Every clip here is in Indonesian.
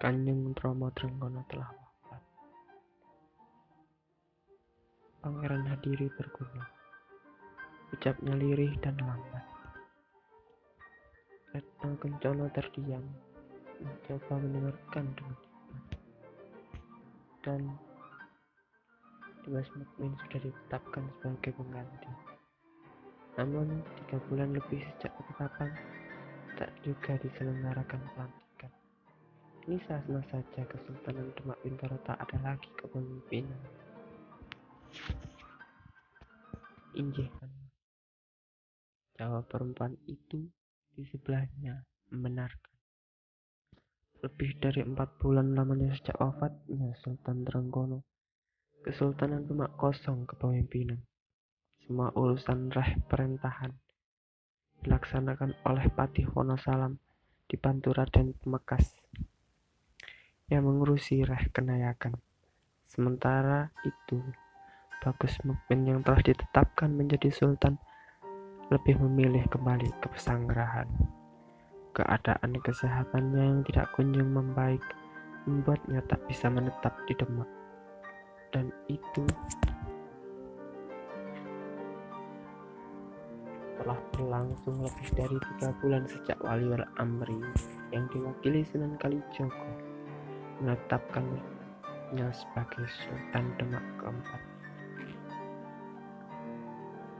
Kanjeng Rama Trenggana telah wafat. Pangeran Hadiri berguna. Ucapnya lirih dan lambat. Retno Kencana terdiam, mencoba mendengarkan dengan hikmat. Dan Dimas Mukmin sudah ditetapkan sebagai pengganti. Namun 3 bulan lebih sejak ketetapan, tak juga diselenggarakan pelantikan. Ini sah-sah saja Kesultanan Demak Bintaro tak ada lagi kepemimpinan. Injih kan, jawab perempuan itu di sebelahnya membenarkan. Lebih dari 4 bulan lamanya sejak wafatnya Sultan Trenggono, Kesultanan Demak kosong kepemimpinan. Semua urusan reh perintahan dilaksanakan oleh Patih Wonosalam dibantu Raden Pemekas yang mengurusi reh kenayakan. Sementara itu, Bagus Mukmin yang telah ditetapkan menjadi sultan lebih memilih kembali ke pesanggerahan. Keadaan kesehatannya yang tidak kunjung membaik membuatnya tak bisa menetap di Demak. Dan itu telah berlangsung lebih dari 3 bulan sejak Waliwal Amri yang diwakili Sunan Kalijogo menetapkannya sebagai Sultan Demak keempat.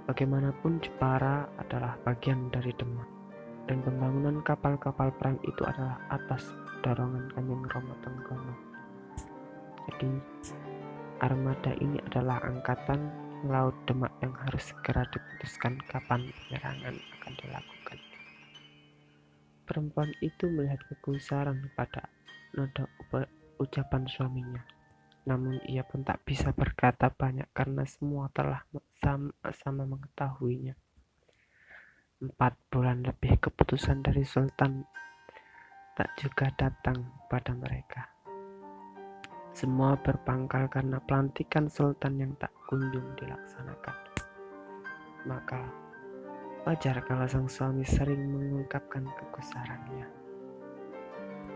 Bagaimanapun Jepara adalah bagian dari Demak, dan pembangunan kapal-kapal perang itu adalah atas dorongan Kanjeng Rama Tenggono. Jadi armada ini adalah angkatan laut Demak yang harus segera diputuskan kapan penyerangan akan dilakukan. Perempuan itu melihat kegusaran pada nada ucapan suaminya. Namun ia pun tak bisa berkata banyak karena semua telah sama mengetahuinya. 4 bulan lebih keputusan dari Sultan tak juga datang pada mereka. Semua berpangkal karena pelantikan Sultan yang tak kunjung dilaksanakan. Maka wajar kalau sang suami sering mengungkapkan kegusarannya.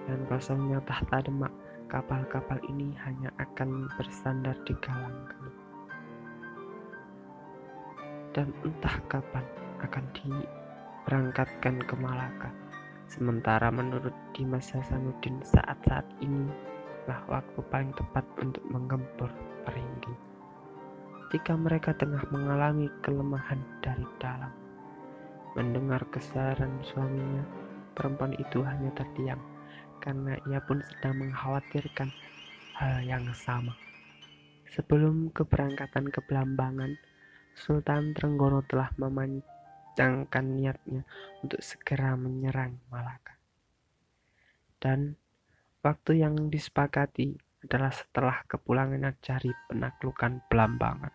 Dan kosongnya tahta Demak, kapal-kapal ini hanya akan bersandar di Galang. Dan entah kapan akan diberangkatkan ke Malaka. Sementara menurut Dimas Hasanuddin, saat-saat ini lah waktu paling tepat untuk menggempur Peringgi. Jika mereka tengah mengalami kelemahan dari dalam. Mendengar kesaran suaminya, perempuan itu hanya terdiam karena ia pun sedang mengkhawatirkan hal yang sama. Sebelum keberangkatan ke Belambangan, Sultan Trenggono telah memancangkan niatnya untuk segera menyerang Malaka. Dan waktu yang disepakati adalah setelah kepulangan dari penaklukan Belambangan.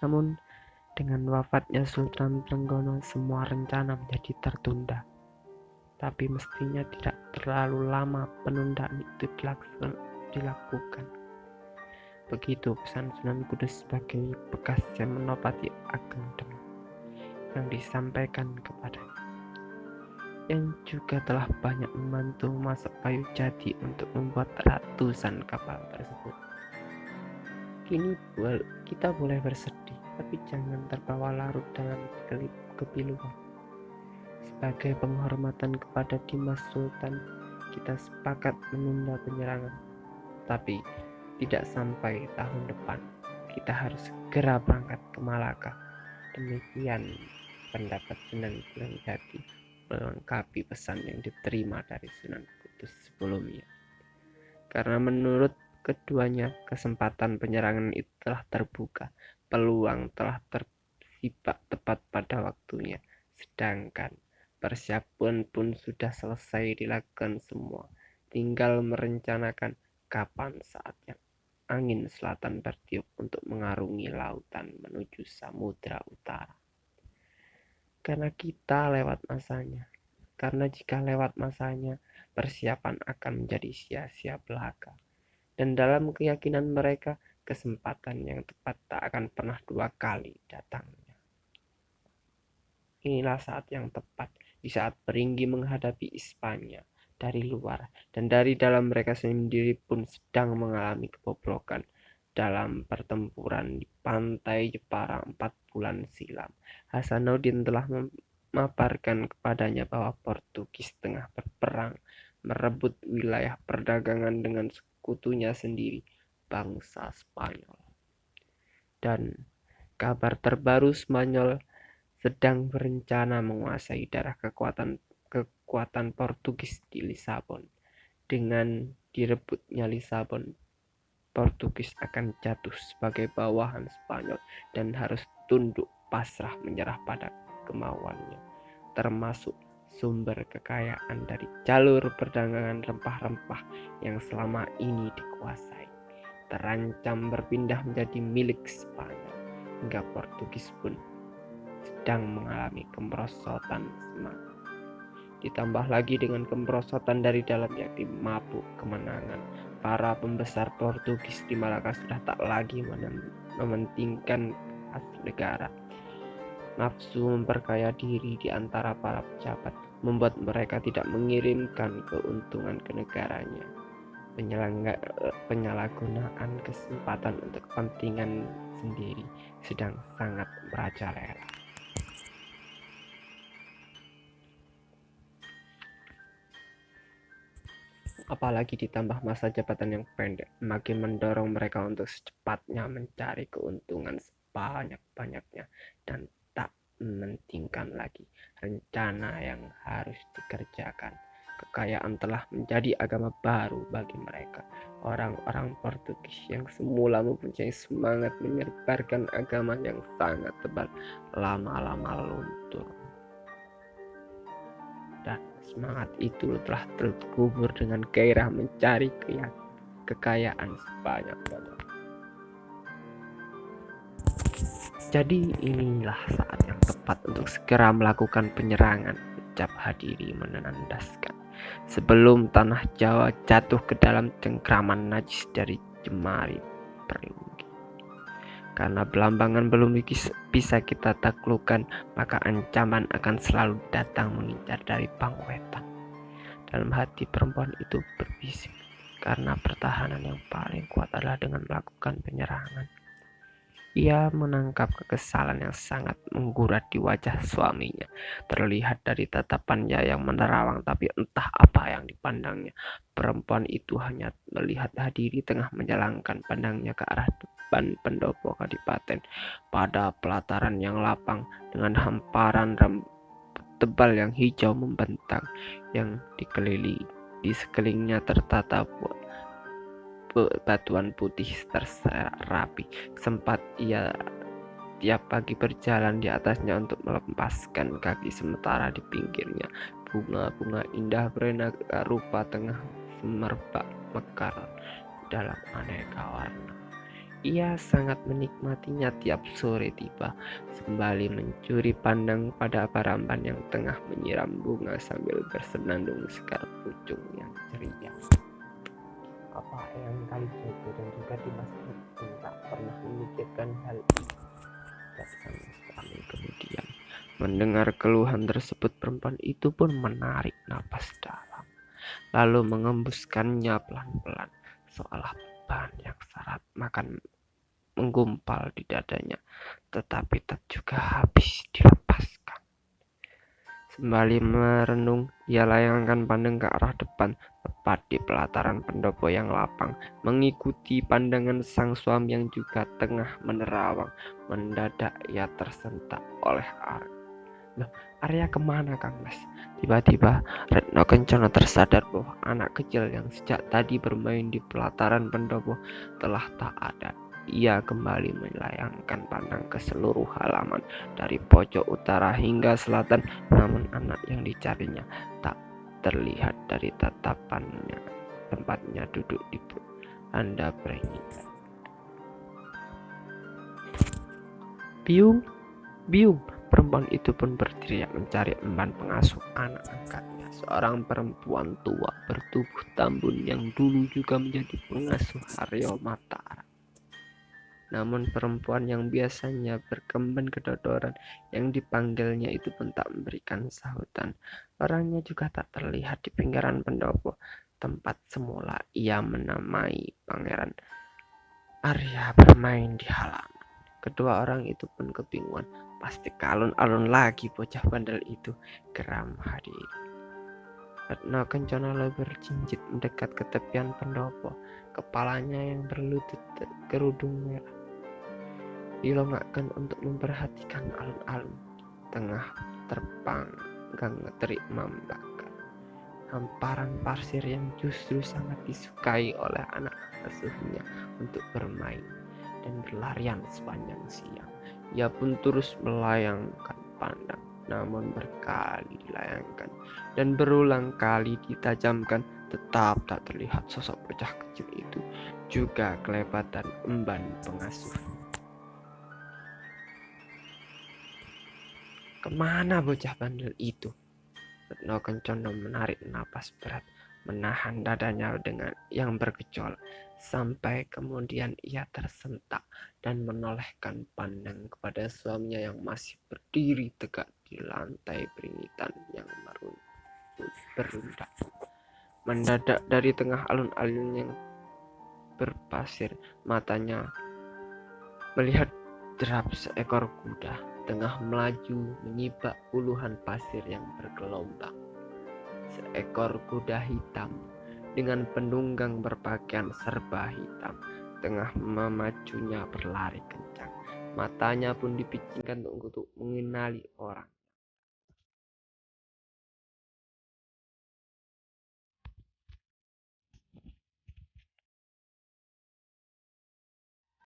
Namun, dengan wafatnya Sultan Trenggono, semua rencana menjadi tertunda. Tapi mestinya tidak terlalu lama penundaan itu dilakukan. Begitu pesan Sunan Kudus sebagai bekas Senopati Ageng Demak yang disampaikan kepadanya, yang juga telah banyak membantu memasak kayu jati untuk membuat ratusan kapal tersebut. Kini kita boleh bersedih, tapi jangan terbawa larut dalam kepiluan. Sebagai penghormatan kepada Dimas Sultan, kita sepakat menunda penyerangan. Tapi tidak sampai tahun depan. Kita harus segera berangkat ke Malaka. Demikian pendapat Sunan Gunung Jati melengkapi pesan yang diterima dari Sunan Kudus sebelumnya. Karena menurut keduanya, kesempatan penyerangan itu telah terbuka, peluang telah tersibak tepat pada waktunya, sedangkan persiapan pun sudah selesai dilakukan semua, tinggal merencanakan kapan saatnya angin selatan bertiup untuk mengarungi lautan menuju Samudra Utara. Karena kita lewat masanya. Karena jika lewat masanya, persiapan akan menjadi sia-sia belaka. Dan dalam keyakinan mereka, kesempatan yang tepat tak akan pernah 2 kali datangnya. Inilah saat yang tepat, di saat Peringgi menghadapi Hispania dari luar, dan dari dalam mereka sendiri pun sedang mengalami kebobrokan dalam pertempuran di pantai Jepara 4 bulan silam. Hasanuddin telah memaparkan kepadanya bahwa Portugis tengah berperang merebut wilayah perdagangan dengan sekutunya sendiri, bangsa Spanyol. Dan kabar terbaru, Spanyol sedang berencana menguasai daerah kekuatan Portugis di Lisabon. Dengan direbutnya Lisabon, Portugis akan jatuh sebagai bawahan Spanyol dan harus tunduk pasrah menyerah pada kemauannya, termasuk sumber kekayaan dari jalur perdagangan rempah-rempah yang selama ini dikuasai, terancam berpindah menjadi milik Spanyol, hingga Portugis pun sedang mengalami kemerosotan semangat. Ditambah lagi dengan kemerosotan dari dalam, yakni mabuk kemenangan. Para pembesar Portugis di Malaka sudah tak lagi mementingkan khas negara. Nafsu memperkaya diri di antara para pejabat membuat mereka tidak mengirimkan keuntungan ke negaranya. Penyalahgunaan kesempatan untuk kepentingan sendiri sedang sangat merajalela. Apalagi ditambah masa jabatan yang pendek, makin mendorong mereka untuk secepatnya mencari keuntungan sebanyak-banyaknya dan tak mementingkan lagi rencana yang harus dikerjakan. Kekayaan telah menjadi agama baru bagi mereka. Orang-orang Portugis yang semula mempunyai semangat menyebarkan agama yang sangat tebal, lama-lama luntur. Dan semangat itu telah terkubur dengan gairah mencari kekayaan sebanyak-banyak. Jadi inilah saat yang tepat untuk segera melakukan penyerangan, ucap Hadiri menandaskan, sebelum tanah Jawa jatuh ke dalam cengkraman najis dari jemari Perunggi. Karena Belambangan belum bisa kita taklukkan, maka ancaman akan selalu datang mengincar dari Pangwetan. Dalam hati perempuan itu berbisik, karena pertahanan yang paling kuat adalah dengan melakukan penyerangan. Ia menangkap kekesalan yang sangat menggurat di wajah suaminya, terlihat dari tatapannya yang menerawang, tapi entah apa yang dipandangnya. Perempuan itu hanya melihat Hadiri tengah menjalankan pandangnya ke arah depan pendopo kadipaten pada pelataran yang lapang dengan hamparan tebal yang hijau membentang yang dikelilingi. Di sekelilingnya tertata batuan putih terserak rapi. Sempat ia tiap pagi berjalan di atasnya untuk melepaskan kaki, sementara di pinggirnya bunga-bunga indah beraneka rupa tengah semerbak mekar dalam aneka warna. Ia sangat menikmatinya tiap sore tiba, sembali mencuri pandang pada Paramban yang tengah menyiram bunga sambil bersenandung sekar pucung yang ceria. Apa yang kali Jojo dan juga Dimas itu tak pernah memikirkan hal itu. Dan sama sekali kemudian mendengar keluhan tersebut, perempuan itu pun menarik napas dalam, lalu mengembuskannya pelan-pelan, seolah beban yang syarat makan menggumpal di dadanya, tetapi tak juga habis dilepaskan. Sembali merenung, ia layangkan pandang ke arah depan, tepat di pelataran pendopo yang lapang, mengikuti pandangan sang suami yang juga tengah menerawang. Mendadak ia tersentak oleh Arya. Loh, Arya kemana, Kang Mas? Tiba-tiba Retno Kencana tersadar bahwa anak kecil yang sejak tadi bermain di pelataran pendopo telah tak ada. Ia kembali melayangkan pandang ke seluruh halaman dari pojok utara hingga selatan, namun anak yang dicarinya tak terlihat dari tatapannya tempatnya duduk di beranda peringitan. Biung, Biung! Perempuan itu pun berteriak mencari emban pengasuh anak angkatnya, seorang perempuan tua bertubuh tambun yang dulu juga menjadi pengasuh Aryo Mataram. Namun perempuan yang biasanya berkemben kedodoran yang dipanggilnya itu pun tak memberikan sahutan. Orangnya juga tak terlihat di pinggiran pendopo, tempat semula ia menamai Pangeran Arya bermain di halaman. Kedua orang itu pun kebingungan. Pasti kalun-alun lagi bocah bandel itu, geram Hadi. Retno Kencana berjinjit mendekat ke tepian pendopo. Kepalanya yang berlutut kerudung merah dilongakkan untuk memperhatikan alun-alun. Tengah terpanggang terik membakar. Hamparan pasir yang justru sangat disukai oleh anak asuhnya untuk bermain dan berlarian sepanjang siang. Ia pun terus melayangkan pandang, namun berkali dilayangkan dan berulang kali ditajamkan, tetap tak terlihat sosok bocah kecil itu, juga kelebatan emban pengasuh. Kemana bocah bandel itu? Retno Kencana menarik napas berat, menahan dadanya dengan yang bergejolak, sampai kemudian ia tersentak dan menolehkan pandang kepada suaminya yang masih berdiri tegak di lantai beringitan yang berundak. Mendadak dari tengah alun-alun yang berpasir, matanya melihat derap seekor kuda tengah melaju menyibak puluhan pasir yang bergelombang. Seekor kuda hitam dengan penunggang berpakaian serba hitam tengah memacunya berlari kencang. Matanya pun dipicingkan untuk mengenali orang.